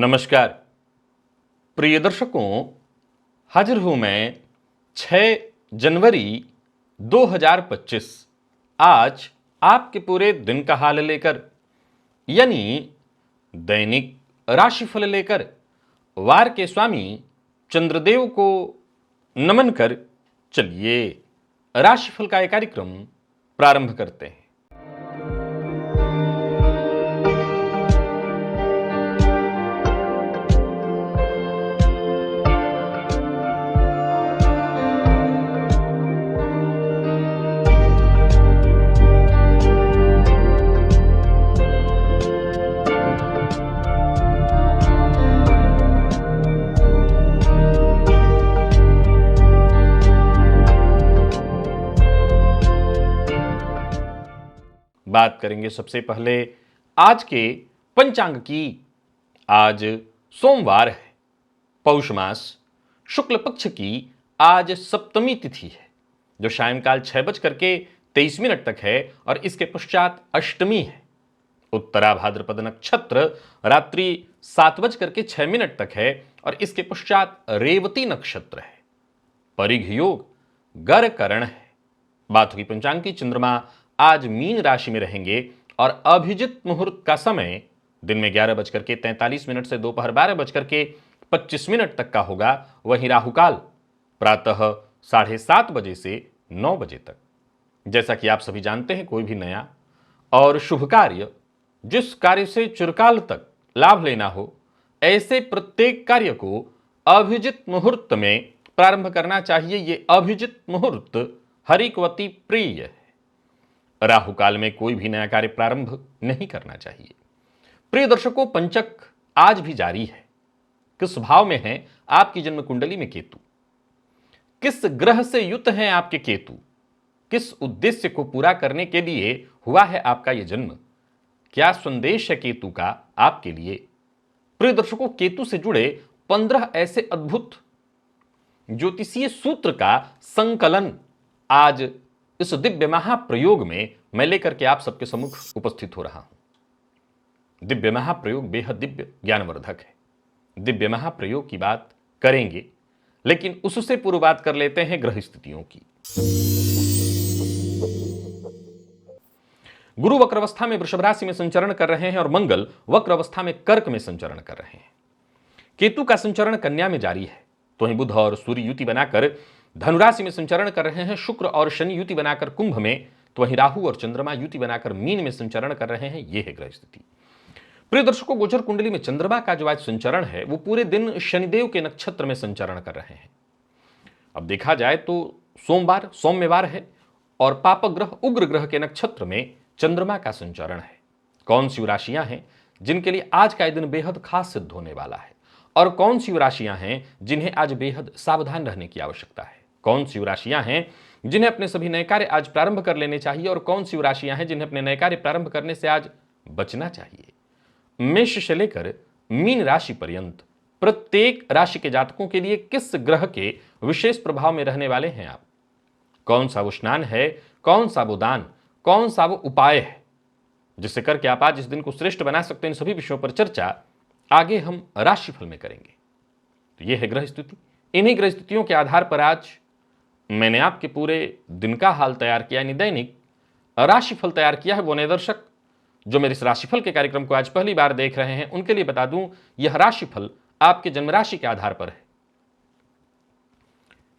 नमस्कार प्रिय दर्शकों, हाजिर हूं मैं 6 जनवरी 2025 आज आपके पूरे दिन का हाल लेकर, यानी दैनिक राशिफल लेकर वार के स्वामी चंद्रदेव को नमन कर चलिए राशिफल का यह कार्यक्रम प्रारंभ करते हैं। बात करेंगे सबसे पहले आज के पंचांग की। आज सोमवार है, पौष मास शुक्ल पक्ष की आज सप्तमी तिथि है जो सायंकाल 6:23 तक है और इसके पश्चात अष्टमी है। उत्तरा भाद्रपद नक्षत्र रात्रि 7:06 तक है और इसके पश्चात रेवती नक्षत्र है। परिघ योग गर करण है। बात हुई पंचांग की। चंद्रमा आज मीन राशि में रहेंगे और अभिजित मुहूर्त का समय दिन में 11:43 से दोपहर 12:25 तक का होगा। वहीं राहुकाल प्रातः 7:30 बजे से 9 बजे तक। जैसा कि आप सभी जानते हैं, कोई भी नया और शुभ कार्य, जिस कार्य से चिरकाल तक लाभ लेना हो, ऐसे प्रत्येक कार्य को अभिजित मुहूर्त में प्रारंभ करना चाहिए। ये अभिजित मुहूर्त हरिकवती प्रिय है। राहु काल में कोई भी नया कार्य प्रारंभ नहीं करना चाहिए। प्रिय दर्शकों, पंचक आज भी जारी है। किस भाव में है आपकी जन्म कुंडली में केतु? किस ग्रह से युत हैं आपके केतु? किस उद्देश्य को पूरा करने के लिए हुआ है आपका यह जन्म? क्या संदेश है केतु का आपके लिए? प्रिय दर्शकों, केतु से जुड़े 15 ऐसे अद्भुत ज्योतिषीय सूत्र का संकलन आज इस दिव्य महाप्रयोग में मैं लेकर के आप सबके सम्मुख उपस्थित हो रहा हूं। दिव्य महाप्रयोग बेहद दिव्य ज्ञानवर्धक है। दिव्य महाप्रयोग की बात करेंगे, लेकिन उससे पूर्व बात कर लेते हैं ग्रह स्थितियों की। गुरु वक्र अवस्था में वृषभ राशि में संचरण कर रहे हैं और मंगल वक्र अवस्था में कर्क में संचरण कर रहे हैं। केतु का संचरण कन्या में जारी है, तो वहीं बुध और सूर्य युति बनाकर धनुराशि में संचरण कर रहे हैं। शुक्र और शनि युति बनाकर कुंभ में, तो वहीं राहु और चंद्रमा युति बनाकर मीन में संचरण कर रहे हैं। यह है ग्रह स्थिति। प्रिय दर्शकों, गोचर कुंडली में चंद्रमा का जो आज संचरण है वो पूरे दिन शनिदेव के नक्षत्र में संचरण कर रहे हैं। अब देखा जाए तो सोमवार सौम्यवार है और पाप ग्रह उग्र ग्रह के नक्षत्र में चंद्रमा का संचरण है। कौन सी राशियां हैं जिनके लिए आज का दिन बेहद खास सिद्ध होने वाला है, और कौन सी राशियां हैं जिन्हें आज बेहद सावधान रहने की आवश्यकता है? कौन सी राशियां हैं जिन्हें अपने सभी नए कार्य आज प्रारंभ कर लेने चाहिए, और कौन सी राशियां हैं जिन्हें अपने नए कार्य प्रारंभ करने से आज बचना चाहिए? मेष से लेकर मीन राशि पर्यंत प्रत्येक राशि के जातकों के लिए किस ग्रह के विशेष प्रभाव में रहने वाले हैं आप? कौन सा वो स्नान है, कौन सा वो दान, कौन सा वो उपाय है जिससे करके आप आज इस दिन को श्रेष्ठ बना सकते हैं? इन सभी विषयों पर चर्चा आगे हम राशिफल में करेंगे। तो यह है ग्रह स्थिति। इन्हीं ग्रह स्थितियों के आधार पर आज मैंने आपके पूरे दिन का हाल तैयार किया, यानी दैनिक राशिफल तैयार किया है। वो नए दर्शक जो मेरे इस राशिफल के कार्यक्रम को आज पहली बार देख रहे हैं, उनके लिए बता दूं, यह राशिफल आपके जन्म राशि के आधार पर है।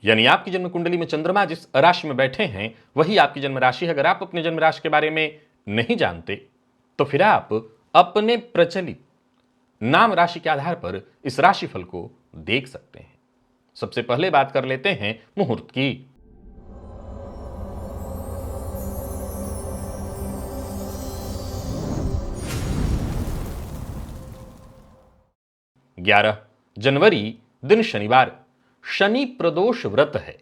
यानी आपकी जन्म कुंडली में चंद्रमा जिस राशि में बैठे हैं वही आपकी जन्म राशि है। अगर आप अपने जन्म राशि के बारे में नहीं जानते तो फिर आप अपने प्रचलित नाम राशि के आधार पर इस राशिफल को देख सकते हैं। सबसे पहले बात कर लेते हैं मुहूर्त की। 11 जनवरी दिन शनिवार। शनि प्रदोष व्रत है।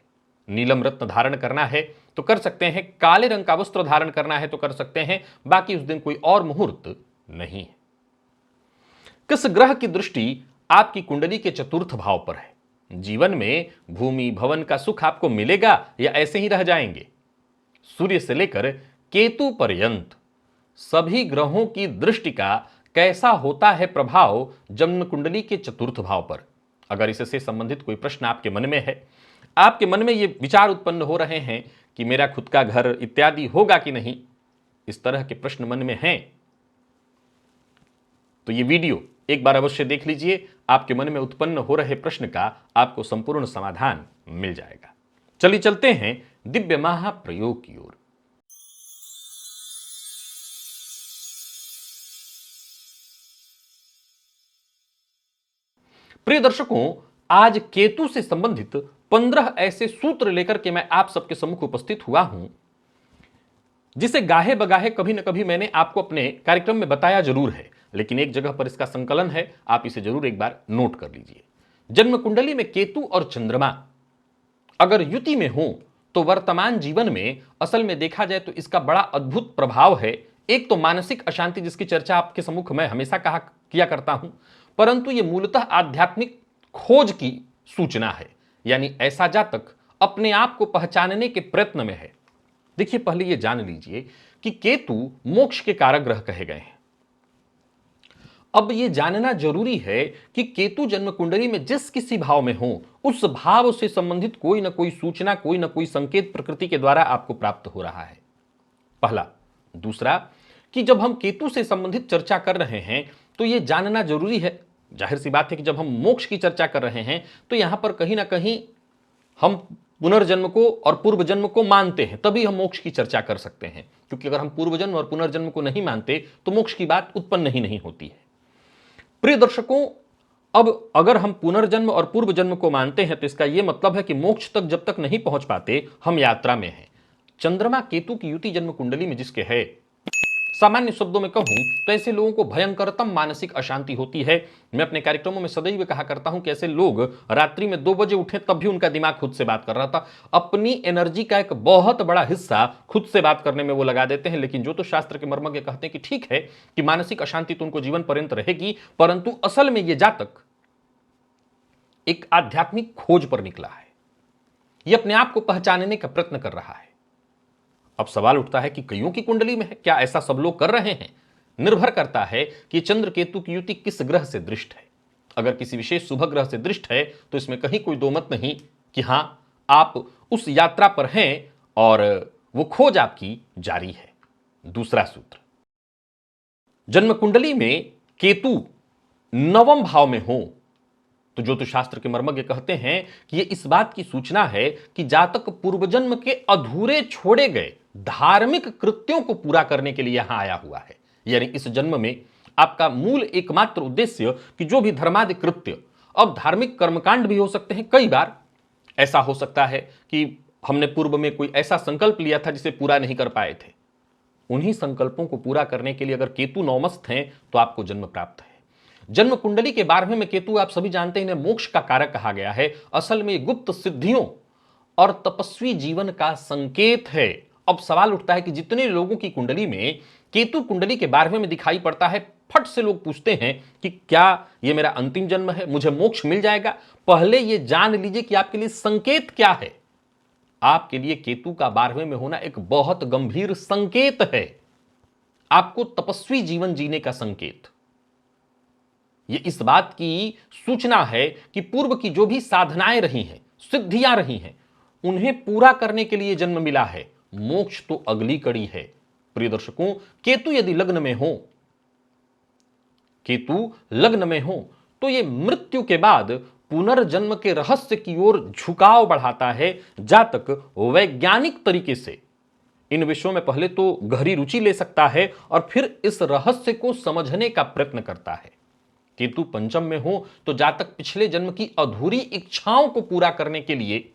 नीलम रत्न धारण करना है तो कर सकते हैं, काले रंग का वस्त्र धारण करना है तो कर सकते हैं, बाकी उस दिन कोई और मुहूर्त नहीं है। किस ग्रह की दृष्टि आपकी कुंडली के चतुर्थ भाव पर है? जीवन में भूमि भवन का सुख आपको मिलेगा या ऐसे ही रह जाएंगे? सूर्य से लेकर केतु पर्यंत सभी ग्रहों की दृष्टि का कैसा होता है प्रभाव जन्म कुंडली के चतुर्थ भाव पर। अगर इससे संबंधित कोई प्रश्न आपके मन में है, आपके मन में ये विचार उत्पन्न हो रहे हैं कि मेरा खुद का घर इत्यादि होगा कि नहीं, इस तरह के प्रश्न मन में हैं, तो ये वीडियो एक बार अवश्य देख लीजिए। आपके मन में उत्पन्न हो रहे प्रश्न का आपको संपूर्ण समाधान मिल जाएगा। चलिए चलते हैं दिव्य महाप्रयोग की ओर। प्रिय दर्शकों, आज केतु से संबंधित 15 ऐसे सूत्र लेकर के मैं आप सबके सम्मुख उपस्थित हुआ हूं, जिसे गाहे बगाहे कभी न कभी मैंने आपको अपने कार्यक्रम में बताया जरूर है, लेकिन एक जगह पर इसका संकलन है, आप इसे जरूर एक बार नोट कर लीजिए। जन्म कुंडली में केतु और चंद्रमा अगर युति में हो तो वर्तमान जीवन में असल में देखा जाए तो इसका बड़ा अद्भुत प्रभाव है। एक तो मानसिक अशांति, जिसकी चर्चा आपके सम्मुख में हमेशा किया करता हूं, परंतु यह मूलतः आध्यात्मिक खोज की सूचना है, यानी ऐसा जातक अपने आप को पहचानने के प्रयत्न में है। देखिए, पहले यह जान लीजिए कि केतु मोक्ष के कारक ग्रह कहे गए हैं। अब यह जानना जरूरी है कि केतु जन्म कुंडली में जिस किसी भाव में हो, उस भाव से संबंधित कोई ना कोई सूचना, कोई ना कोई संकेत प्रकृति के द्वारा आपको प्राप्त हो रहा है, पहला। दूसरा कि जब हम केतु से संबंधित चर्चा कर रहे हैं तो यह जानना जरूरी है, जाहिर सी बात है कि जब हम मोक्ष की चर्चा कर रहे हैं तो यहां पर कहीं ना कहीं हम पुनर्जन्म को और पूर्व जन्म को मानते हैं, तभी हम मोक्ष की चर्चा कर सकते हैं, क्योंकि अगर हम पूर्व जन्म और पुनर्जन्म को नहीं मानते तो मोक्ष की बात उत्पन्न ही नहीं होती है। प्रिय दर्शकों, अब अगर हम पुनर्जन्म और पूर्व जन्म को मानते हैं तो इसका यह मतलब है कि मोक्ष तक जब तक नहीं पहुंच पाते हम यात्रा में हैं। चंद्रमा केतु की युति जन्म कुंडली में जिसके है, सामान्य शब्दों में कहूं तो ऐसे लोगों को भयंकरतम मानसिक अशांति होती है। मैं अपने कार्यक्रमों में सदैव कहा करता हूं कि ऐसे लोग रात्रि में 2 बजे उठे तब भी उनका दिमाग खुद से बात कर रहा था। अपनी एनर्जी का एक बहुत बड़ा हिस्सा खुद से बात करने में वो लगा देते हैं। लेकिन जो तो शास्त्र के मर्मज्ञ कहते हैं कि ठीक है कि मानसिक अशांति तो उनको जीवन पर्यंत रहेगी, परंतु असल में यह जातक एक आध्यात्मिक खोज पर निकला है, यह अपने आप को पहचानने का प्रयत्न कर रहा है। अब सवाल उठता है कि कईयों की कुंडली में है, क्या ऐसा सब लोग कर रहे हैं? निर्भर करता है कि चंद्र केतु की युति किस ग्रह से दृष्ट है। अगर किसी विशेष शुभ ग्रह से दृष्ट है तो इसमें कहीं कोई दो मत नहीं कि हां, आप उस यात्रा पर हैं और वो खोज आपकी जारी है। दूसरा सूत्र, जन्म कुंडली में केतु 9वें भाव में हो तो ज्योतिष शास्त्र के मर्मज्ञ कहते हैं कि यह इस बात की सूचना है कि जातक पूर्वजन्म के अधूरे छोड़े गए धार्मिक कृत्यों को पूरा करने के लिए यहां आया हुआ है। यानी इस जन्म में आपका मूल एकमात्र उद्देश्य कि जो भी धर्मादि कृत्य, अब धार्मिक कर्मकांड भी हो सकते हैं। कई बार ऐसा हो सकता है कि हमने पूर्व में कोई ऐसा संकल्प लिया था जिसे पूरा नहीं कर पाए थे, उन्हीं संकल्पों को पूरा करने के लिए अगर केतु नौमस्थ हैं तो आपको जन्म प्राप्त है। जन्म कुंडली के 12वें में केतु, आप सभी जानते हैं, इन्हें मोक्ष का कारक कहा गया है। असल में गुप्त सिद्धियों और तपस्वी जीवन का संकेत है। अब सवाल उठता है कि जितने लोगों की कुंडली में केतु कुंडली के 12वें में दिखाई पड़ता है, फट से लोग पूछते हैं कि क्या यह मेरा अंतिम जन्म है, मुझे मोक्ष मिल जाएगा? पहले यह जान लीजिए कि आपके लिए संकेत क्या है। आपके लिए केतु का 12वें में होना एक बहुत गंभीर संकेत है, आपको तपस्वी जीवन जीने का संकेत। यह इस बात की सूचना है कि पूर्व की जो भी साधनाएं रही हैं, सिद्धियां रही हैं, उन्हें पूरा करने के लिए जन्म मिला है। मोक्ष तो अगली कड़ी है। प्रिय दर्शकों, केतु यदि लग्न में हो, केतु लग्न में हो तो यह मृत्यु के बाद पुनर्जन्म के रहस्य की ओर झुकाव बढ़ाता है। जातक वैज्ञानिक तरीके से इन विषयों में पहले तो गहरी रुचि ले सकता है और फिर इस रहस्य को समझने का प्रयत्न करता है। केतु पंचम में हो तो जातक पिछले जन्म की अधूरी इच्छाओं को पूरा करने के लिए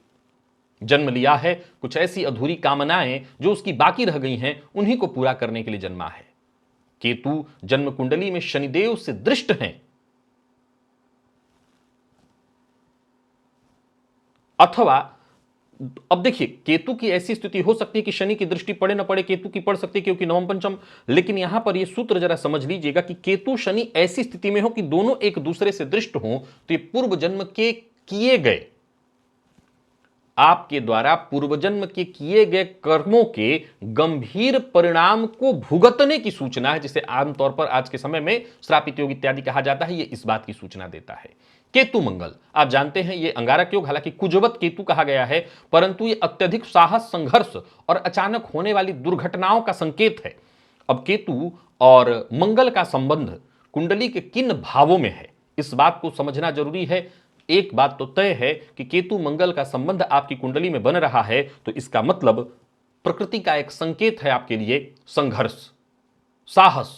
जन्म लिया है। कुछ ऐसी अधूरी कामनाएं जो उसकी बाकी रह गई हैं, उन्हीं को पूरा करने के लिए जन्मा है। केतु जन्म कुंडली में शनिदेव से दृष्ट हैं, अथवा अब देखिए, केतु की ऐसी स्थिति हो सकती है कि शनि की दृष्टि पड़े ना पड़े, केतु की पड़ सकती है क्योंकि नवम पंचम। लेकिन यहां पर यह सूत्र जरा समझ लीजिएगा कि केतु शनि ऐसी स्थिति में हो कि दोनों एक दूसरे से दृष्ट हो तो ये पूर्व जन्म के किए गए आपके द्वारा पूर्वजन्म के किए गए कर्मों के गंभीर परिणाम को भुगतने की सूचना है, जिसे आमतौर पर आज के समय में श्रापित योग इत्यादि कहा जाता है। ये इस बात की सूचना देता है। केतु मंगल, आप जानते हैं ये अंगारक योग, हालांकि कुजवत केतु कहा गया है, परंतु ये अत्यधिक साहस, संघर्ष और अचानक होने वाली दुर्घटनाओं का संकेत है। अब केतु और मंगल का संबंध कुंडली के किन भावों में है, इस बात को समझना जरूरी है। एक बात तो तय है कि केतु मंगल का संबंध आपकी कुंडली में बन रहा है, तो इसका मतलब प्रकृति का एक संकेत है आपके लिए संघर्ष, साहस,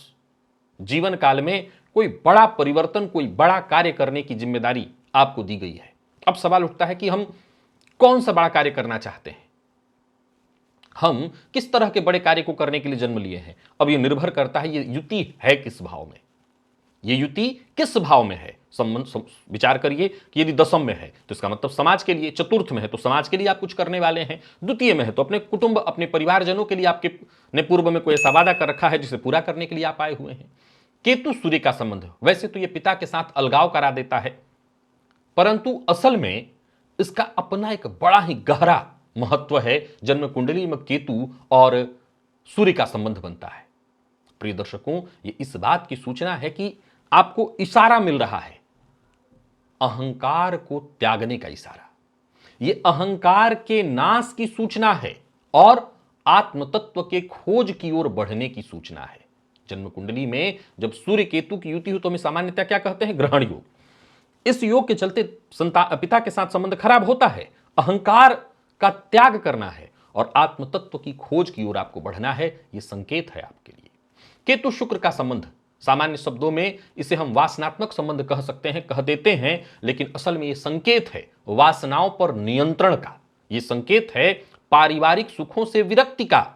जीवन काल में कोई बड़ा परिवर्तन, कोई बड़ा कार्य करने की जिम्मेदारी आपको दी गई है। अब सवाल उठता है कि हम कौन सा बड़ा कार्य करना चाहते हैं, हम किस तरह के बड़े कार्य को करने के लिए जन्म लिए हैं। अब यह निर्भर करता है ये युति है किस भाव में, ये युति किस भाव में है। विचार करिए कि यदि दशम में है तो इसका मतलब समाज के लिए, चतुर्थ में है तो समाज के लिए आप कुछ करने वाले हैं, द्वितीय में है तो अपने कुटुंब, अपने परिवारजनों के लिए आपके ने पूर्व में कोई ऐसा वादा कर रखा है जिसे पूरा करने के लिए आप आए हुए हैं। केतु सूर्य का संबंध, वैसे तो यह पिता के साथ अलगाव करा देता है, परंतु असल में इसका अपना एक बड़ा ही गहरा महत्व है। जन्म कुंडली में केतु और सूर्य का संबंध बनता है। प्रिय दर्शकों, ये इस बात की सूचना है कि आपको इशारा मिल रहा है, अहंकार को त्यागने का इशारा। यह अहंकार के नाश की सूचना है और आत्म तत्व के खोज की ओर बढ़ने की सूचना है। जन्म कुंडली में जब सूर्य केतु की युति हो तो हमें सामान्यतः क्या कहते हैं, ग्रहण योग। इस योग के चलते पिता के साथ संबंध खराब होता है, अहंकार का त्याग करना है और आत्म तत्व की खोज की ओर आपको बढ़ना है। यह संकेत है आपके लिए। केतु शुक्र का संबंध, सामान्य शब्दों में इसे हम वासनात्मक संबंध कह सकते हैं, कह देते हैं, लेकिन असल में यह संकेत है वासनाओं पर नियंत्रण का। यह संकेत है पारिवारिक सुखों से विरक्ति का।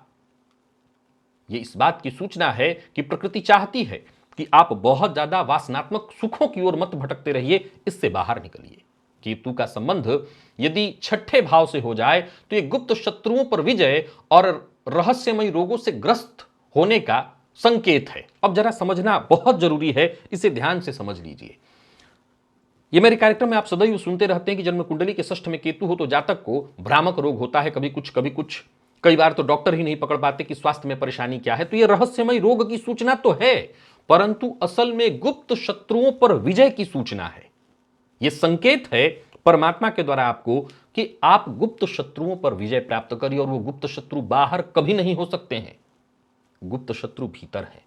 यह इस बात की सूचना है कि प्रकृति चाहती है कि आप बहुत ज्यादा वासनात्मक सुखों की ओर मत भटकते रहिए, इससे बाहर निकलिए। केतु का संबंध यदि छठे भाव से हो जाए तो यह गुप्त शत्रुओं पर विजय और रहस्यमयी रोगों से ग्रस्त होने का संकेत है। अब जरा समझना बहुत जरूरी है, इसे ध्यान से समझ लीजिए। यह मेरे कार्यक्रम में आप सदैव सुनते रहते हैं कि जन्म कुंडली के षष्ठ में केतु हो तो जातक को भ्रामक रोग होता है, कभी कुछ कभी कुछ, कई बार तो डॉक्टर ही नहीं पकड़ पाते कि स्वास्थ्य में परेशानी क्या है। तो यह रहस्यमयी रोग की सूचना तो है, परंतु असल में गुप्त शत्रुओं पर विजय की सूचना है। यह संकेत है परमात्मा के द्वारा आपको कि आप गुप्त शत्रुओं पर विजय प्राप्त करिए, और वो गुप्त शत्रु बाहर कभी नहीं हो सकते हैं, गुप्त शत्रु भीतर है।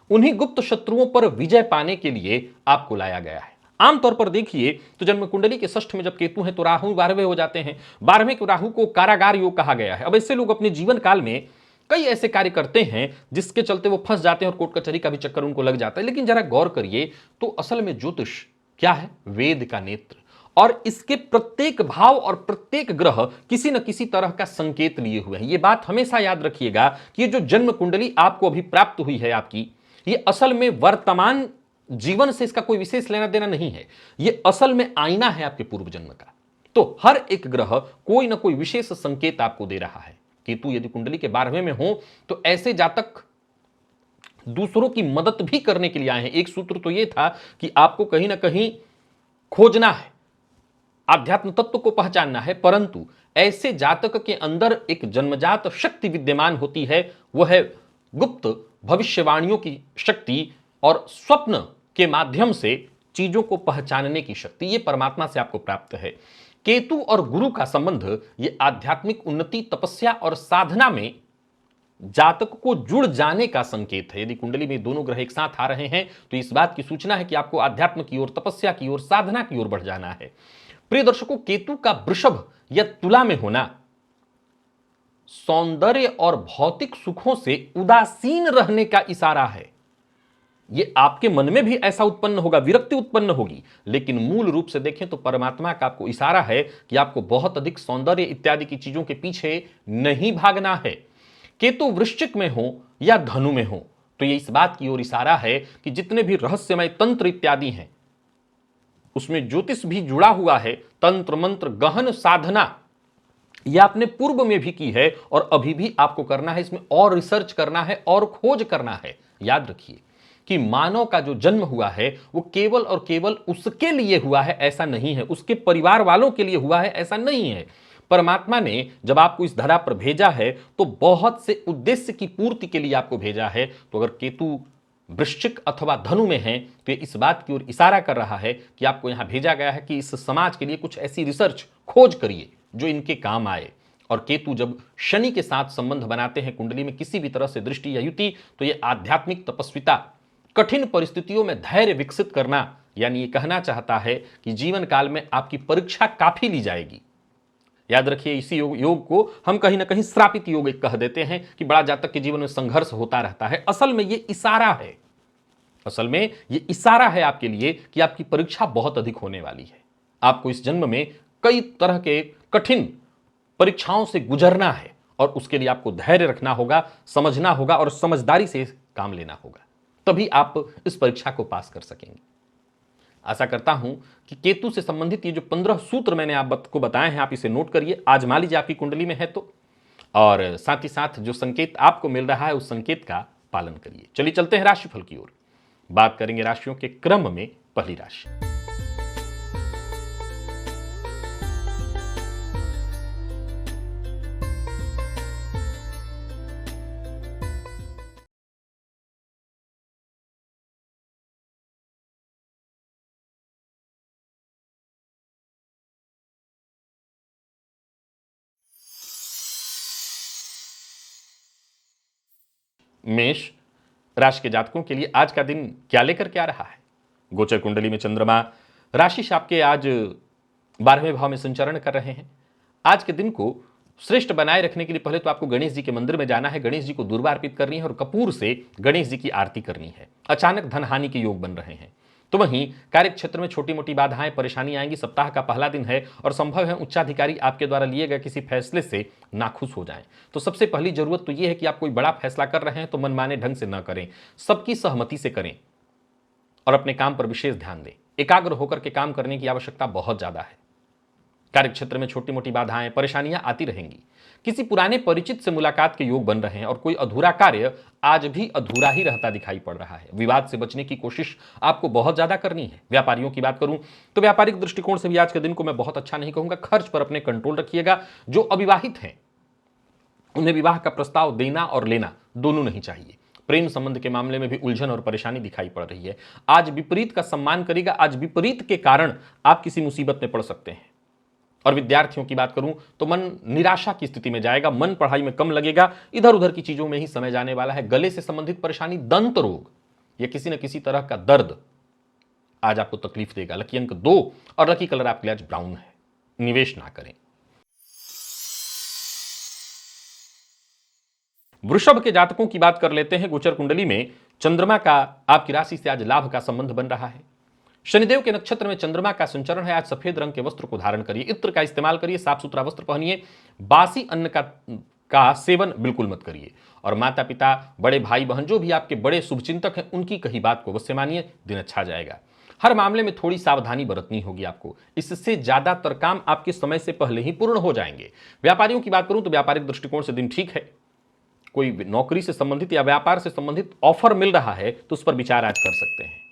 उन्हीं गुप्त शत्रुओं पर विजय पाने के लिए आपको लाया गया है। आमतौर पर देखिए तो जन्म कुंडली के षष्ठ में जब केतु है तो राहु 12वें हो जाते हैं। 12वें को राहु को कारागार योग कहा गया है। अब ऐसे लोग अपने जीवन काल में कई ऐसे कार्य करते हैं जिसके चलते वो फंस जाते हैं और कोर्ट कचहरी का भी चक्कर उनको लग जाता है। लेकिन जरा गौर करिए तो असल में ज्योतिष क्या है, वेद का नेत्र, और इसके प्रत्येक भाव और प्रत्येक ग्रह किसी न किसी तरह का संकेत लिए हुए हैं। यह बात हमेशा याद रखिएगा कि ये जो जन्म कुंडली आपको अभी प्राप्त हुई है आपकी, ये असल में वर्तमान जीवन से इसका कोई विशेष लेना देना नहीं है। ये असल में आईना है आपके पूर्व जन्म का। तो हर एक ग्रह कोई ना कोई विशेष संकेत आपको दे रहा है। केतु यदि कुंडली के 12वें में हो तो ऐसे जातक दूसरों की मदद भी करने के लिए आए हैं। एक सूत्र तो यह था कि आपको कहीं ना कहीं खोजना है, आध्यात्म तत्व को पहचानना है, परंतु ऐसे जातक के अंदर एक जन्मजात शक्ति विद्यमान होती है, वह है गुप्त भविष्यवाणियों की शक्ति और स्वप्न के माध्यम से चीजों को पहचानने की शक्ति। यह परमात्मा से आपको प्राप्त है। केतु और गुरु का संबंध यह आध्यात्मिक उन्नति, तपस्या और साधना में जातक को जुड़ जाने का संकेत है। यदि कुंडली में दोनों ग्रह एक साथ आ रहे हैं तो इस बात की सूचना है कि आपको आध्यात्म की ओर, तपस्या की ओर, साधना की ओर बढ़ जाना है। प्रिय दर्शकों, केतु का वृषभ या तुला में होना सौंदर्य और भौतिक सुखों से उदासीन रहने का इशारा है। यह आपके मन में भी ऐसा उत्पन्न होगा, विरक्ति उत्पन्न होगी, लेकिन मूल रूप से देखें तो परमात्मा का आपको इशारा है कि आपको बहुत अधिक सौंदर्य इत्यादि की चीजों के पीछे नहीं भागना है। केतु वृश्चिक में हो या धनु में हो तो यह इस बात की ओर इशारा है कि जितने भी रहस्यमय तंत्र इत्यादि हैं उसमें ज्योतिष भी जुड़ा हुआ है। तंत्र मंत्र गहन साधना यह आपने पूर्व में भी की है और अभी भी आपको करना है। इसमें और रिसर्च करना है और खोज करना है। याद रखिए कि मानव का जो जन्म हुआ है वो केवल और केवल उसके लिए हुआ है ऐसा नहीं है, उसके परिवार वालों के लिए हुआ है ऐसा नहीं है। परमात्मा ने जब आपको इस धरा पर भेजा है तो बहुत से उद्देश्य की पूर्ति के लिए आपको भेजा है। तो अगर केतु वृश्चिक अथवा धनु में है तो ये इस बात की ओर इशारा कर रहा है कि आपको यहां भेजा गया है कि इस समाज के लिए कुछ ऐसी रिसर्च खोज करिए जो इनके काम आए। और केतु जब शनि के साथ संबंध बनाते हैं कुंडली में किसी भी तरह से दृष्टि या युति, तो ये आध्यात्मिक तपस्विता, कठिन परिस्थितियों में धैर्य विकसित करना, यानी ये कहना चाहता है कि जीवन काल में आपकी परीक्षा काफी ली जाएगी। याद रखिए, इसी योग को हम कहीं ना कहीं श्रापित योग कह देते हैं कि बड़ा जातक के जीवन में संघर्ष होता रहता है। असल में ये इशारा है, असल में ये इशारा है आपके लिए कि आपकी परीक्षा बहुत अधिक होने वाली है। आपको इस जन्म में कई तरह के कठिन परीक्षाओं से गुजरना है और उसके लिए आपको धैर्य रखना होगा, समझना होगा और समझदारी से काम लेना होगा, तभी आप इस परीक्षा को पास कर सकेंगे। आशा करता हूं कि केतु से संबंधित ये जो 15 सूत्र मैंने आपको बताए हैं, आप इसे नोट करिए, आजमा लीजिए आपकी कुंडली में है तो, और साथ ही साथ जो संकेत आपको मिल रहा है उस संकेत का पालन करिए। चलिए चलते हैं राशिफल की ओर। बात करेंगे राशियों के क्रम में। पहली राशि मेष राशि के जातकों के लिए आज का दिन क्या लेकर के आ रहा है। गोचर कुंडली में चंद्रमा राशि से आपके आज 12वें भाव में संचरण कर रहे हैं। आज के दिन को श्रेष्ठ बनाए रखने के लिए पहले तो आपको गणेश जी के मंदिर में जाना है, गणेश जी को दुर्वा अर्पित करनी है और कपूर से गणेश जी की आरती करनी है। अचानक धन हानि के योग बन रहे हैं। तो वहीं कार्य क्षेत्र में छोटी मोटी बाधाएं परेशानी आएंगी। सप्ताह का पहला दिन है और संभव है उच्चाधिकारी आपके द्वारा लिए गए किसी फैसले से नाखुश हो जाएं। तो सबसे पहली जरूरत तो यह है कि आप कोई बड़ा फैसला कर रहे हैं तो मनमाने ढंग से न करें, सबकी सहमति से करें और अपने काम पर विशेष ध्यान दें। एकाग्र होकर के काम करने की आवश्यकता बहुत ज्यादा है। कार्य क्षेत्र में छोटी मोटी बाधाएं परेशानियां आती रहेंगी। किसी पुराने परिचित से मुलाकात के योग बन रहे हैं और कोई अधूरा कार्य आज भी अधूरा ही रहता दिखाई पड़ रहा है। विवाद से बचने की कोशिश आपको बहुत ज्यादा करनी है। व्यापारियों की बात करूं तो व्यापारिक दृष्टिकोण से भी आज के दिन को मैं बहुत अच्छा नहीं कहूंगा। खर्च पर अपने कंट्रोल रखिएगा। जो अविवाहित हैं उन्हें विवाह का प्रस्ताव देना और लेना दोनों नहीं चाहिए। प्रेम संबंध के मामले में भी उलझन और परेशानी दिखाई पड़ रही है। आज विपरीत का सम्मान करेगा। आज विपरीत के कारण आप किसी मुसीबत में पड़ सकते हैं। और विद्यार्थियों की बात करूं तो मन निराशा की स्थिति में जाएगा, मन पढ़ाई में कम लगेगा, इधर उधर की चीजों में ही समय जाने वाला है। गले से संबंधित परेशानी, दंत रोग या किसी न किसी तरह का दर्द आज आपको तकलीफ देगा। लकी अंक 2 और लकी कलर आपके लिए आज ब्राउन है। निवेश ना करें। वृषभ के जातकों की बात कर लेते हैं। गोचर कुंडली में चंद्रमा का आपकी राशि से आज लाभ का संबंध बन रहा है। शनिदेव के नक्षत्र में चंद्रमा का संचरण है। आज सफेद रंग के वस्त्र को धारण करिए, इत्र का इस्तेमाल करिए, साफ सुथरा वस्त्र पहनिए, बासी अन्न का सेवन बिल्कुल मत करिए। और माता पिता, बड़े भाई बहन, जो भी आपके बड़े शुभचिंतक हैं, उनकी कही बात को अवश्य मानिए। दिन अच्छा जाएगा। हर मामले में थोड़ी सावधानी बरतनी होगी आपको, इससे ज्यादातर काम आपके समय से पहले ही पूर्ण हो जाएंगे। व्यापारियों की बात करूं तो व्यापारिक दृष्टिकोण से दिन ठीक है। कोई नौकरी से संबंधित या व्यापार से संबंधित ऑफर मिल रहा है तो उस पर विचार आज कर सकते हैं।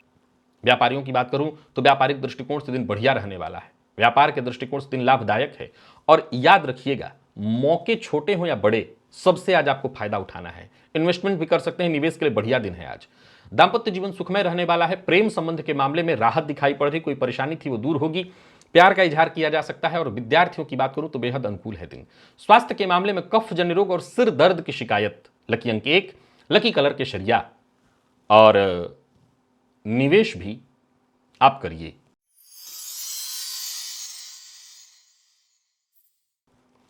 व्यापारियों की बात करूं तो व्यापारिक दृष्टिकोण से दिन बढ़िया रहने वाला है। व्यापार के दृष्टिकोण से दिन लाभदायक है। और याद रखिएगा, मौके छोटे हो या बड़े, सबसे आज आपको फायदा उठाना है। इन्वेस्टमेंट भी कर सकते हैं, निवेश के लिए बढ़िया दिन है आज। दांपत्य जीवन सुखमय रहने वाला है। प्रेम संबंध के मामले में राहत दिखाई पड़ रही, कोई परेशानी थी वो दूर होगी। प्यार का इजहार किया जा सकता है। और विद्यार्थियों की बात करूं तो बेहद अनुकूल है दिन। स्वास्थ्य के मामले में कफ जन्य रोग और सिर दर्द की शिकायत। लकी अंक 1, लकी कलर के शरिया और निवेश भी आप करिए।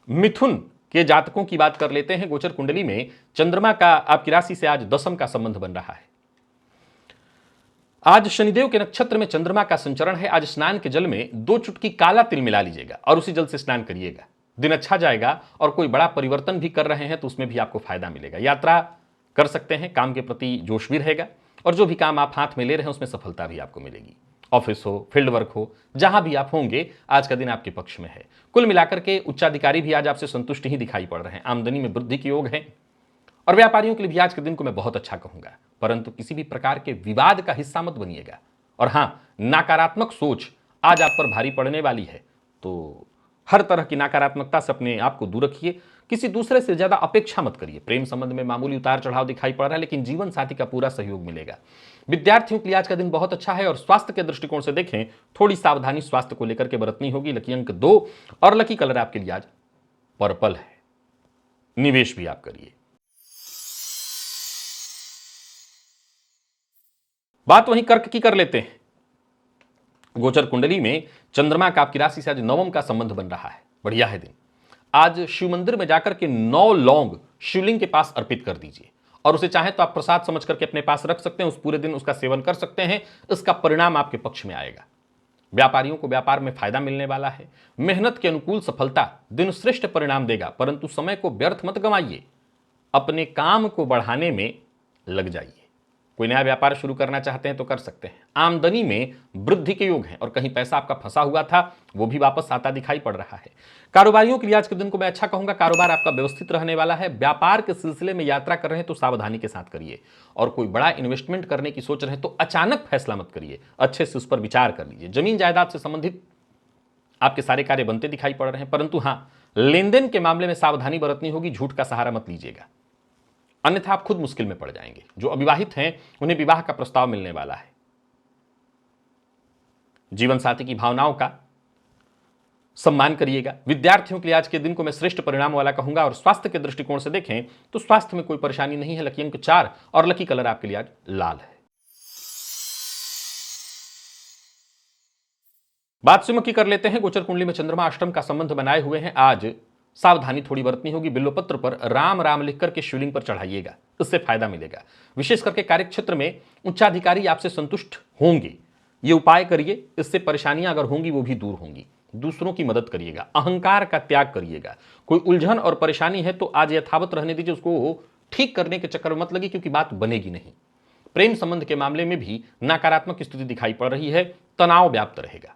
मिथुन के जातकों की बात कर लेते हैं। गोचर कुंडली में चंद्रमा का आपकी राशि से आज दशम का संबंध बन रहा है। आज शनिदेव के नक्षत्र में चंद्रमा का संचरण है। आज स्नान के जल में 2 चुटकी काला तिल मिला लीजिएगा और उसी जल से स्नान करिएगा। दिन अच्छा जाएगा। और कोई बड़ा परिवर्तन भी कर रहे हैं तो उसमें भी आपको फायदा मिलेगा। यात्रा कर सकते हैं, काम के प्रति जोश भी रहेगा और जो भी काम आप हाथ में ले रहे हैं उसमें सफलता भी आपको मिलेगी। ऑफिस हो, फील्ड वर्क हो, जहां भी आप होंगे, आज का दिन आपके पक्ष में है। कुल मिलाकर के उच्चाधिकारी भी आज आपसे संतुष्ट ही दिखाई पड़ रहे हैं। आमदनी में वृद्धि के योग है। और व्यापारियों के लिए भी आज के दिन को मैं बहुत अच्छा कहूंगा, परंतु किसी भी प्रकार के विवाद का हिस्सा मत बनिएगा। और हां, नकारात्मक सोच आज आप पर भारी पड़ने वाली है, तो हर तरह की नकारात्मकता से अपने आप को दूर रखिए। किसी दूसरे से ज्यादा अपेक्षा मत करिए। प्रेम संबंध में मामूली उतार चढ़ाव दिखाई पड़ रहा है, लेकिन जीवन साथी का पूरा सहयोग मिलेगा। विद्यार्थियों के लिए आज का दिन बहुत अच्छा है और स्वास्थ्य के दृष्टिकोण से देखें, थोड़ी सावधानी स्वास्थ्य को लेकर के बरतनी होगी। लकी अंक 2 और लकी कलर आपके लिए आज पर्पल है। निवेश भी आप करिए। बात वहीं कर्क की कर लेते हैं। गोचर कुंडली में चंद्रमा का आपकी राशि से आज नवम का संबंध बन रहा है। बढ़िया है दिन। आज शिव मंदिर में जाकर के 9 लौंग शिवलिंग के पास अर्पित कर दीजिए और उसे चाहे तो आप प्रसाद समझ करके अपने पास रख सकते हैं। उस पूरे दिन उसका सेवन कर सकते हैं। इसका परिणाम आपके पक्ष में आएगा। व्यापारियों को व्यापार में फायदा मिलने वाला है। मेहनत के अनुकूल सफलता दिन श्रेष्ठ परिणाम देगा, परंतु समय को व्यर्थ मत गंवाइए। अपने काम को बढ़ाने में लग जाइए। कोई नया व्यापार शुरू करना चाहते हैं तो कर सकते हैं। आमदनी में वृद्धि के योग हैं और कहीं पैसा आपका फंसा हुआ था वो भी वापस आता दिखाई पड़ रहा है। कारोबारियों के लिए आज के दिन को मैं अच्छा कहूंगा। कारोबार आपका व्यवस्थित रहने वाला है। व्यापार के सिलसिले में यात्रा कर रहे हैं तो सावधानी के साथ करिए और कोई बड़ा इन्वेस्टमेंट करने की सोच रहे हैं तो अचानक फैसला मत करिए, अच्छे से उस पर विचार कर लीजिए। जमीन जायदाद से संबंधित आपके सारे कार्य बनते दिखाई पड़ रहे हैं, परंतु हां, लेन देन के मामले में सावधानी बरतनी होगी। झूठ का सहारा मत लीजिएगा, अन्यथा आप खुद मुश्किल में पड़ जाएंगे। जो अविवाहित हैं उन्हें विवाह का प्रस्ताव मिलने वाला है। जीवन साथी की भावनाओं का सम्मान करिएगा। विद्यार्थियों के लिए आज के दिन को मैं श्रेष्ठ परिणाम वाला कहूंगा और स्वास्थ्य के दृष्टिकोण से देखें तो स्वास्थ्य में कोई परेशानी नहीं है। लकी अंक 4 और लकी कलर आपके लिए आज लाल है। बात सुमुखी कर लेते हैं। गोचर कुंडली में चंद्रमा अष्टम का संबंध बनाए हुए हैं। आज सावधानी थोड़ी बरतनी होगी। बिल्वपत्र पर राम राम लिख करके शिवलिंग पर चढ़ाइएगा, इससे फायदा मिलेगा। विशेष करके कार्यक्षेत्र में उच्चाधिकारी आपसे संतुष्ट होंगे। ये उपाय करिए, इससे परेशानियां अगर होंगी वो भी दूर होंगी। दूसरों की मदद करिएगा, अहंकार का त्याग करिएगा। कोई उलझन और परेशानी है तो आज यथावत रहने दीजिए, उसको ठीक करने के चक्कर में मत लगी, क्योंकि बात बनेगी नहीं। प्रेम संबंध के मामले में भी नकारात्मक स्थिति दिखाई पड़ रही है, तनाव व्याप्त रहेगा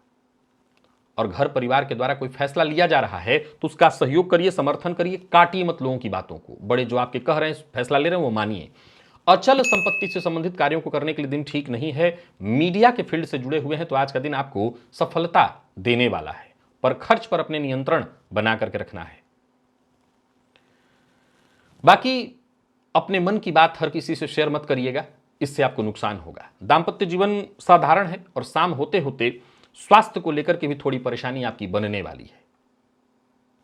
और घर परिवार के द्वारा कोई फैसला लिया जा रहा है तो उसका सहयोग करिए, समर्थन करिए। काटिए मत लोगों की बातों को। बड़े जो आपके कह रहे हैं, फैसला ले रहे हैं, वो मानिए। अचल संपत्ति से संबंधित कार्यों को करने के लिए दिन ठीक नहीं है। मीडिया के फील्ड से जुड़े हुए हैं तो आज का दिन आपको सफलता देने वाला है, पर खर्च पर अपने नियंत्रण बना करके रखना है। बाकी अपने मन की बात हर किसी से शेयर मत करिएगा, इससे आपको नुकसान होगा। दाम्पत्य जीवन साधारण है और शाम होते होते स्वास्थ्य को लेकर के भी थोड़ी परेशानी आपकी बनने वाली है।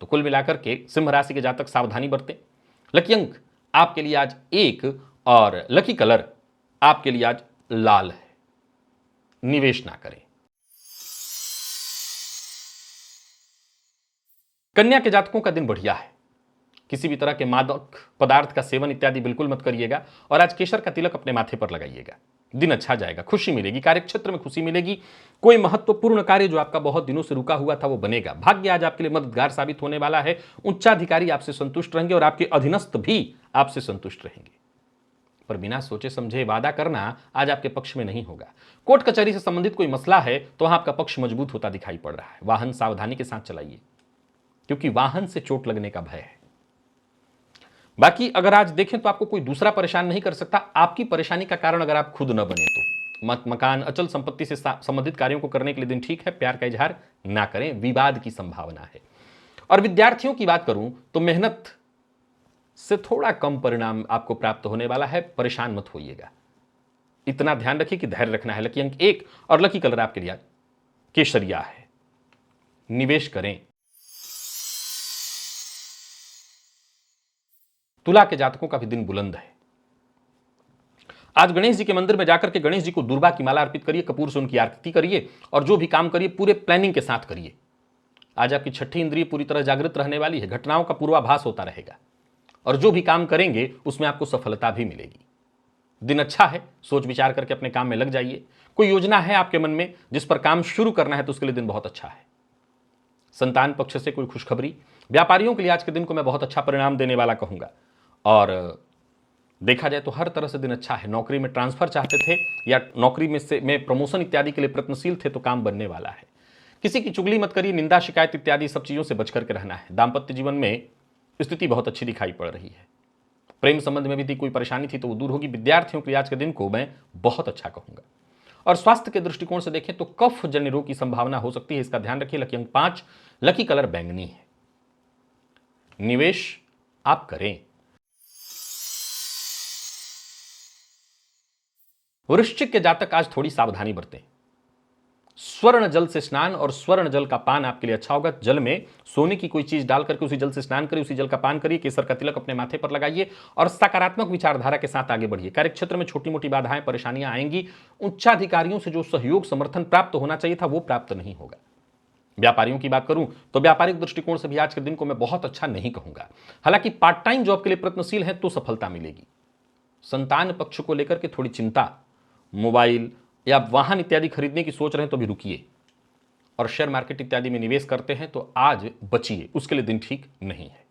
तो कुल मिलाकर के सिंह राशि के जातक सावधानी बरतें। लकी अंक आपके लिए आज 1 और लकी कलर आपके लिए आज लाल है। निवेश ना करें। कन्या के जातकों का दिन बढ़िया है। किसी भी तरह के मादक पदार्थ का सेवन इत्यादि बिल्कुल मत करिएगा और आज केसर का तिलक अपने माथे पर लगाइएगा। दिन अच्छा जाएगा, खुशी मिलेगी, कार्यक्षेत्र में खुशी मिलेगी। कोई महत्वपूर्ण कार्य जो आपका बहुत दिनों से रुका हुआ था वो बनेगा। भाग्य आज आपके लिए मददगार साबित होने वाला है। उच्चाधिकारी आपसे संतुष्ट रहेंगे और आपके अधीनस्थ भी आपसे संतुष्ट रहेंगे, पर बिना सोचे समझे वादा करना आज आपके पक्ष में नहीं होगा। कोर्ट कचहरी से संबंधित कोई मसला है तो वहां आपका पक्ष मजबूत होता दिखाई पड़ रहा है। वाहन सावधानी के साथ चलाइए, क्योंकि वाहन से चोट लगने का भय है। बाकी अगर आज देखें तो आपको कोई दूसरा परेशान नहीं कर सकता। आपकी परेशानी का कारण अगर आप खुद न बने तो मकान, अचल संपत्ति से संबंधित कार्यों को करने के लिए दिन ठीक है। प्यार का इजहार ना करें, विवाद की संभावना है। और विद्यार्थियों की बात करूं तो मेहनत से थोड़ा कम परिणाम आपको प्राप्त होने वाला है। परेशान मत होइएगा, इतना ध्यान रखिए कि धैर्य रखना है। लकी अंक 1 और लकी कलर आपके लिए केसरिया है। निवेश करें। तुला के जातकों का भी दिन बुलंद है। आज गणेश जी के मंदिर में जाकर के गणेश जी को दुर्वा की माला अर्पित करिए, कपूर से उनकी आरती करिए और जो भी काम करिए पूरे प्लानिंग के साथ करिए। आज आपकी छठी इंद्रिय पूरी तरह जागृत रहने वाली है। घटनाओं का पूर्वाभास होता रहेगा और जो भी काम करेंगे उसमें आपको सफलता भी मिलेगी। दिन अच्छा है, सोच विचार करके अपने काम में लग जाइए। कोई योजना है आपके मन में जिस पर काम शुरू करना है तो उसके लिए दिन बहुत अच्छा है। संतान पक्ष से कोई खुशखबरी। व्यापारियों के लिए आज के दिन को मैं बहुत अच्छा परिणाम देने वाला कहूंगा और देखा जाए तो हर तरह से दिन अच्छा है। नौकरी में ट्रांसफर चाहते थे या नौकरी में प्रमोशन इत्यादि के लिए प्रयत्नशील थे तो काम बनने वाला है। किसी की चुगली मत करिए, निंदा शिकायत इत्यादि सब चीजों से बच करके रहना है। दाम्पत्य जीवन में स्थिति बहुत अच्छी दिखाई पड़ रही है। प्रेम संबंध में भी कोई परेशानी थी तो वो दूर होगी। विद्यार्थियों के लिए आज के दिन को मैं बहुत अच्छा कहूंगा और स्वास्थ्य के दृष्टिकोण से देखें तो कफ जन्य रोग की संभावना हो सकती है, इसका ध्यान रखिए। लकी अंक 5, लकी कलर बैंगनी है। निवेश आप करें। वृश्चिक के जातक आज थोड़ी सावधानी बरतें। स्वर्ण जल से स्नान और स्वर्ण जल का पान आपके लिए अच्छा होगा। जल में सोने की कोई चीज डाल करके उसी जल से स्नान करिए, उसी जल का पान करिए, केसर का तिलक अपने माथे पर लगाइए और सकारात्मक विचारधारा के साथ आगे बढ़िए। कार्यक्षेत्र में छोटी मोटी बाधाएं परेशानियां आएंगी। उच्चाधिकारियों से जो सहयोग समर्थन प्राप्त होना चाहिए था वो प्राप्त नहीं होगा। व्यापारियों की बात करूं तो व्यापारिक दृष्टिकोण से भी आज के दिन को मैं बहुत अच्छा नहीं कहूंगा। हालांकि पार्ट टाइम जॉब के लिए प्रयत्नशील है तो सफलता मिलेगी। संतान पक्ष को लेकर के थोड़ी चिंता, मोबाइल या वाहन इत्यादि खरीदने की सोच रहे हैं तो भी रुकिए, और शेयर मार्केट इत्यादि में निवेश करते हैं तो आज बचिए, उसके लिए दिन ठीक नहीं है।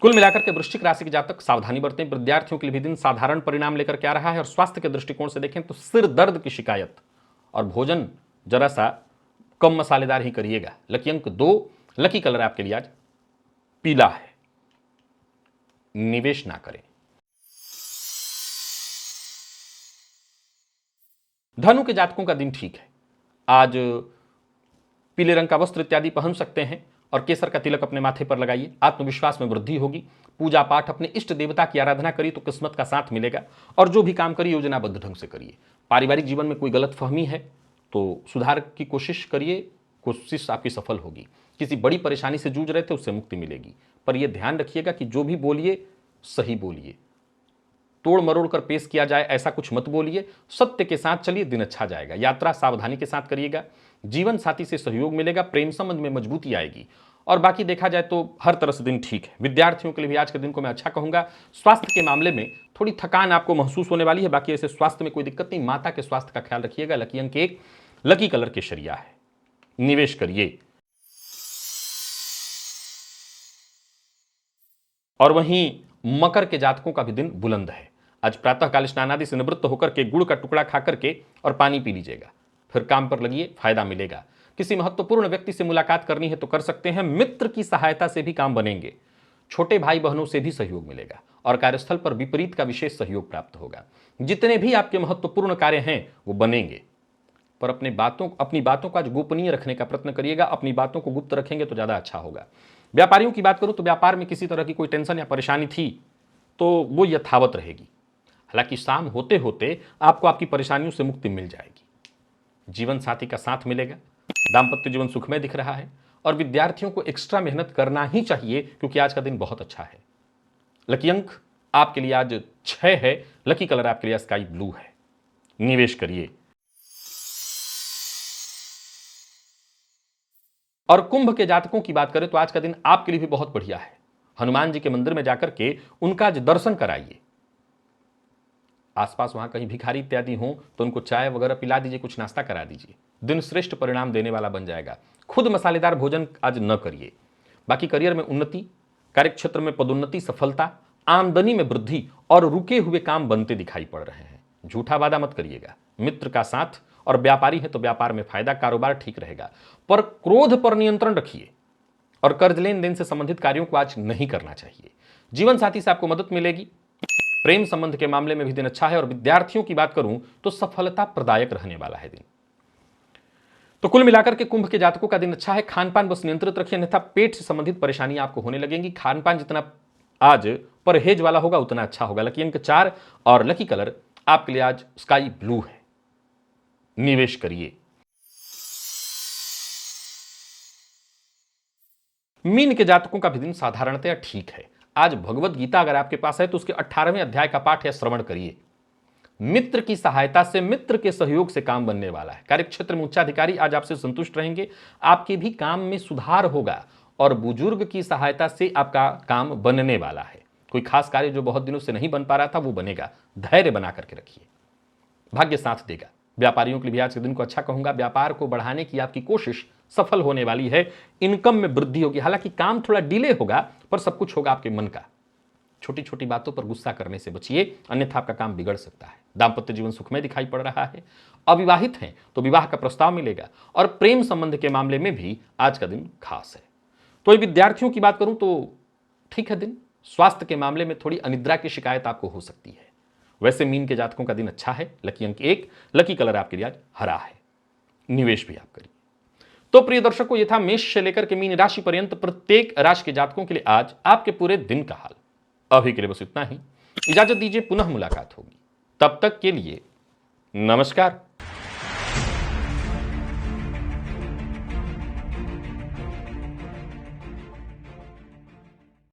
कुल मिलाकर के वृश्चिक राशि के जातक सावधानी बरतें। विद्यार्थियों के लिए भी दिन साधारण परिणाम लेकर के आ रहा है। और स्वास्थ्य के दृष्टिकोण से देखें तो सिर दर्द की शिकायत और भोजन जरा सा कम मसालेदार ही करिएगा। लकी अंक 2, लकी कलर आपके लिए आज पीला है। निवेश ना करें। धनु के जातकों का दिन ठीक है। आज पीले रंग का वस्त्र इत्यादि पहन सकते हैं और केसर का तिलक अपने माथे पर लगाइए। आत्मविश्वास में वृद्धि होगी। पूजा पाठ, अपने इष्ट देवता की आराधना करिए तो किस्मत का साथ मिलेगा। और जो भी काम करिए योजनाबद्ध ढंग से करिए। पारिवारिक जीवन में कोई गलतफहमी है तो सुधार की कोशिश करिए, कोशिश आपकी सफल होगी। किसी बड़ी परेशानी से जूझ रहे थे उससे मुक्ति मिलेगी, पर यह ध्यान रखिएगा कि जो भी बोलिए सही बोलिए, तोड़ मरोड़ कर पेश किया जाए ऐसा कुछ मत बोलिए। सत्य के साथ चलिए, दिन अच्छा जाएगा। यात्रा सावधानी के साथ करिएगा। जीवन साथी से सहयोग मिलेगा। प्रेम संबंध में मजबूती आएगी। और बाकी देखा जाए तो हर तरह से दिन ठीक है। विद्यार्थियों के लिए भी आज के दिन को मैं अच्छा कहूंगा। स्वास्थ्य के मामले में थोड़ी थकान आपको महसूस होने वाली है, बाकी ऐसे स्वास्थ्य में कोई दिक्कत नहीं। माता के स्वास्थ्य का ख्याल रखिएगा। लकी अंक 1, लकी कलर केसरिया है। निवेश करिए। और वहीं मकर के जातकों का भी दिन बुलंद है। आज प्रातःकाल स्नान आदि से निवृत्त होकर के गुड़ का टुकड़ा खा करके और पानी पी लीजिएगा, फिर काम पर लगिए, फायदा मिलेगा। किसी महत्वपूर्ण व्यक्ति से मुलाकात करनी है तो कर सकते हैं। मित्र की सहायता से भी काम बनेंगे। छोटे भाई बहनों से भी सहयोग मिलेगा और कार्यस्थल पर विपरीत का विशेष सहयोग प्राप्त होगा। जितने भी आपके महत्वपूर्ण कार्य हैं वो बनेंगे, पर अपनी बातों को आज गोपनीय रखने का प्रयत्न करिएगा। अपनी बातों को गुप्त रखेंगे तो ज्यादा अच्छा होगा। व्यापारियों की बात करूं तो व्यापार में किसी तरह की कोई टेंशन या परेशानी थी तो वो यथावत रहेगी। हालांकि शाम होते होते आपको आपकी परेशानियों से मुक्ति मिल जाएगी। जीवन साथी का साथ मिलेगा। दाम्पत्य जीवन सुखमय दिख रहा है। और विद्यार्थियों को एक्स्ट्रा मेहनत करना ही चाहिए क्योंकि आज का दिन बहुत अच्छा है। लकी अंक आपके लिए आज 6 है। लकी कलर आपके लिए स्काई ब्लू है। निवेश करिए। और कुंभ के जातकों की बात करें तो आज का दिन आपके लिए भी बहुत बढ़िया है। हनुमान जी के मंदिर में जाकर के उनका आज दर्शन कराइए। आसपास वहां कहीं भिखारी इत्यादि हो तो उनको चाय वगैरह पिला दीजिए, कुछ नाश्ता करा दीजिए। दिन श्रेष्ठ परिणाम देने वाला बन जाएगा। खुद मसालेदार भोजन आज न करिए। बाकी करियर में उन्नति, कार्यक्षेत्र में पदोन्नति, सफलता, आमदनी में वृद्धि और रुके हुए काम बनते दिखाई पड़ रहे हैं। झूठा वादा मत करिएगा। मित्र का साथ, और व्यापारी है तो व्यापार में फायदा, कारोबार ठीक रहेगा। पर क्रोध पर नियंत्रण रखिए और कर्ज लेन देन से संबंधित कार्यों को आज नहीं करना चाहिए। जीवन साथी से आपको मदद मिलेगी। प्रेम संबंध के मामले में भी दिन अच्छा है। और विद्यार्थियों की बात करूं तो सफलता प्रदायक रहने वाला है दिन। तो कुल मिलाकर के कुंभ के जातकों का दिन अच्छा है। खानपान बस नियंत्रित रखिए, अन्यथा पेट से संबंधित परेशानी आपको होने लगेंगी। खानपान जितना आज परहेज वाला होगा उतना अच्छा होगा। लकी अंक 4 और लकी कलर आपके लिए आज स्काई ब्लू है। निवेश करिए। मीन के जातकों का भी दिन साधारणतया ठीक है। आज भगवत गीता अगर आपके पास है तो उसके 18वें अध्याय का पाठ या श्रवण करिए। मित्र की सहायता से, मित्र के सहयोग से काम बनने वाला है। कार्यक्षेत्र में उच्चाधिकारी आज आपसे संतुष्ट रहेंगे। आपके भी काम में सुधार होगा और बुजुर्ग की सहायता से आपका काम बनने वाला है। कोई खास कार्य जो बहुत दिनों से नहीं बन पा रहा था वो बनेगा। धैर्य बना करके रखिए, भाग्य साथ देगा। व्यापारियों के लिए भी आज के दिन को अच्छा कहूंगा। व्यापार को बढ़ाने की आपकी कोशिश सफल होने वाली है। इनकम में वृद्धि होगी। हालांकि काम थोड़ा डिले होगा पर सब कुछ होगा आपके मन का। छोटी छोटी बातों पर गुस्सा करने से बचिए, अन्यथा आपका काम बिगड़ सकता है। दाम्पत्य जीवन सुखमय दिखाई पड़ रहा है। अविवाहित हैं तो विवाह का प्रस्ताव मिलेगा। और प्रेम संबंध के मामले में भी आज का दिन खास है। तो विद्यार्थियों की बात करूं तो ठीक है दिन। स्वास्थ्य के मामले में थोड़ी अनिद्रा की शिकायत आपको हो सकती है। वैसे मीन के जातकों का दिन अच्छा है। लकी अंक 1, लकी कलर आपके लिए आज हरा है। निवेश भी आप करिए। तो प्रिय दर्शकों, ये था मेष से लेकर के मीन राशि पर्यंत प्रत्येक राशि के जातकों के लिए आज आपके पूरे दिन का हाल। अभी के लिए बस इतना ही। इजाजत दीजिए, पुनः मुलाकात होगी। तब तक के लिए नमस्कार।